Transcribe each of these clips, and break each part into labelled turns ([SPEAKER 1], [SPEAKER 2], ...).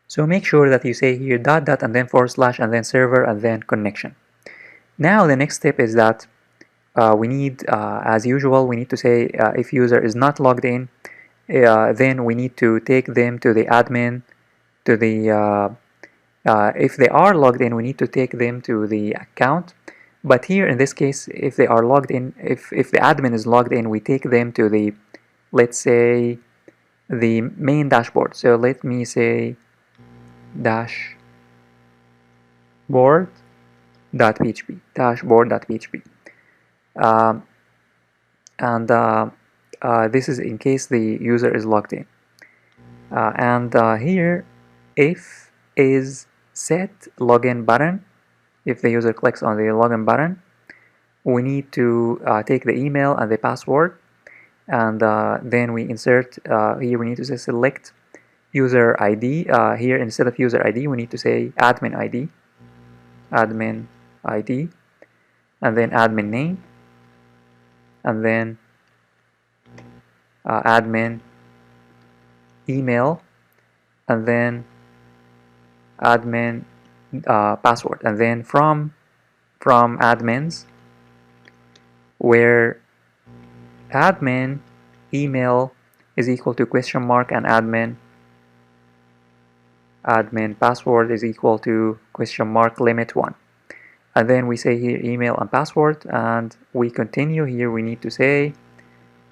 [SPEAKER 1] So make sure that you say here dot dot and then forward slash and then server and then connection. Now the next step is that we need, as usual, we need to say if user is not logged in, then we need to take them to the admin, to the if they are logged in, we need to take them to the account. But here in this case, if they are logged in, if the admin is logged in, we take them to the, let's say, the main dashboard. So let me say dashboard.php. Um, and this is in case the user is logged in. And here, if is set login button, if the user clicks on the login button, we need to take the email and the password, and then we insert here we need to say select user ID. Here instead of user ID we need to say admin ID, and then admin name, and then admin email, and then admin password, and then from admins, where admin email is equal to question mark and admin password is equal to question mark limit 1. And then we say here email and password, and we continue. Here we need to say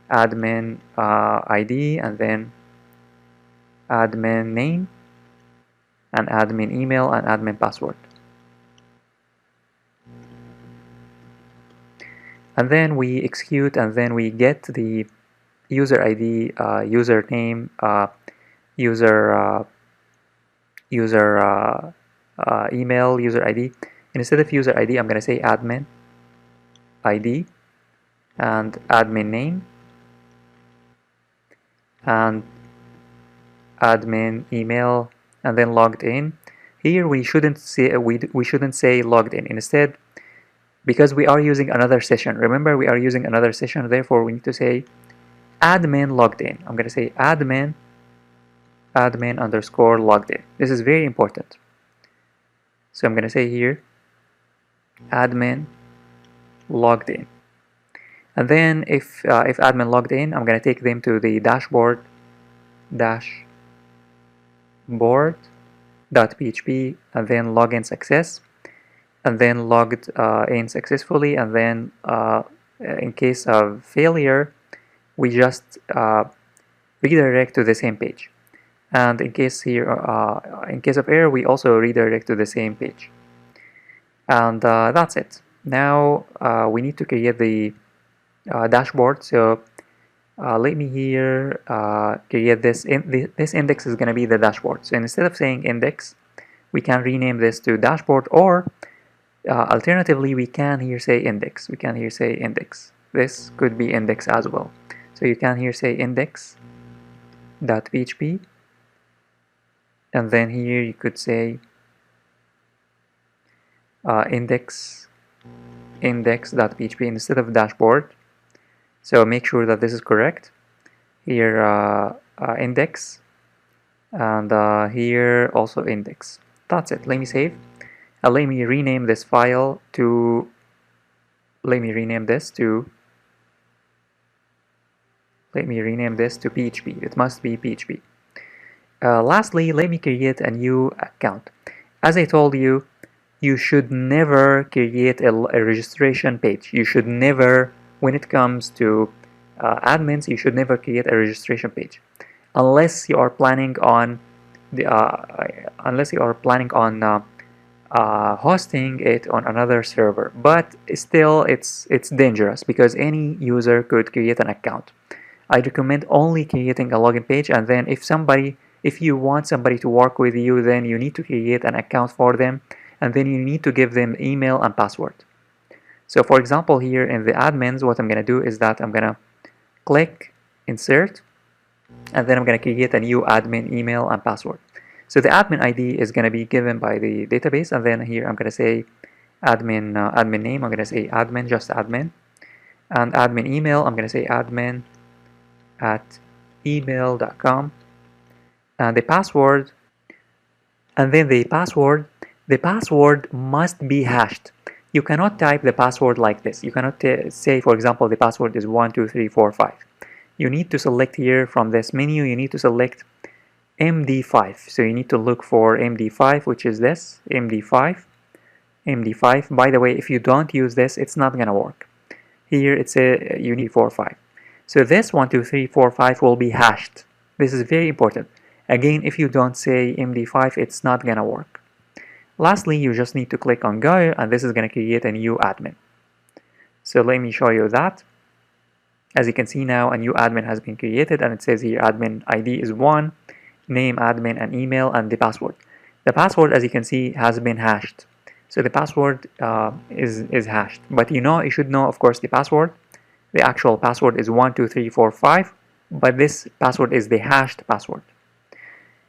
[SPEAKER 1] admin ID, and then admin name, and admin email, and admin password. And then we execute, and then we get the user ID, username, email, user ID. Instead of user ID, I'm going to say admin ID and admin name and admin email, and then logged in. Here we shouldn't say logged in. Instead, because we are using another session, remember we are using another session, therefore we need to say admin logged in. I'm going to say admin underscore logged in. This is very important. So I'm going to say here admin logged in, and then if admin logged in, I'm going to take them to the dashboard.php, and then login success, and then logged in successfully, and then in case of failure we just redirect to the same page, and in case here in case of error we also redirect to the same page. And that's it. Now we need to create the dashboard. So let me here create this. This index is going to be the dashboard. So instead of saying index, we can rename this to dashboard, or alternatively we can here say index. We can here say index. This could be index as well. So you can here say index.php, and then here you could say index.php instead of dashboard. So make sure that this is correct. Here index, and here also index. That's it. Let me save. Let me rename this file to, let me rename this to PHP. It must be PHP. Lastly, let me create a new account. As I told you, you should never create a registration page. You should never, when it comes to admins, you should never create a registration page unless you are planning on hosting it on another server. But still, it's dangerous because any user could create an account. I recommend only creating a login page, and then if you want somebody to work with you, then you need to create an account for them, and then you need to give them email and password. So for example, here in the admins, what I'm going to do is that I'm going to click insert, and then I'm going to create a new admin email and password. So the admin ID is going to be given by the database, and then here I'm going to say admin name, I'm going to say admin, just admin, and admin email, I'm going to say admin@email.com, and the password And then the password must be hashed. You cannot type the password like this. You cannot say, for example, the password is 12345. You need to select here from this menu, you need to select MD5. So you need to look for MD5, which is this, MD5. MD5. By the way, if you don't use this, it's not gonna work. Here it's a you need 45. So this 12345 will be hashed. This is very important. Again, if you don't say MD5, it's not gonna work. Lastly, you just need to click on go, and this is gonna create a new admin. So let me show you that. As you can see now, a new admin has been created, and it says here admin ID is 1, name, admin, and email, and the password. The password, as you can see, has been hashed. So the password is hashed. But you should know, of course, the password. The actual password is 12345, but this password is the hashed password.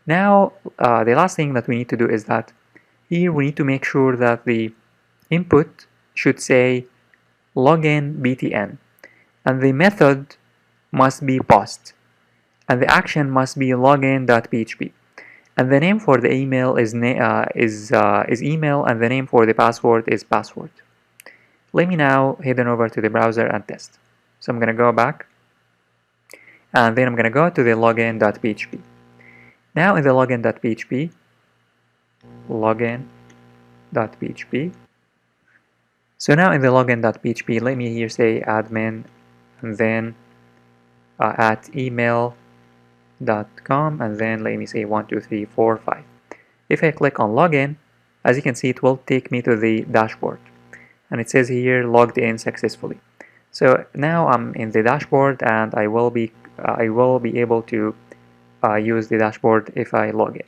[SPEAKER 1] Now, the last thing that we need to do is that here we need to make sure that the input should say login btn, and the method must be post, and the action must be login.php, and the name for the email is email, and the name for the password is password. Let me now head on over to the browser and test. So I'm going to go back, and then I'm going to go to the login.php. Now in the login.php, so now in the login.php, let me here say admin, and then at email.com, and then let me say 12345. If I click on login, as you can see, it will take me to the dashboard, and it says here logged in successfully. So now I'm in the dashboard, and I will be able to use the dashboard if I log in.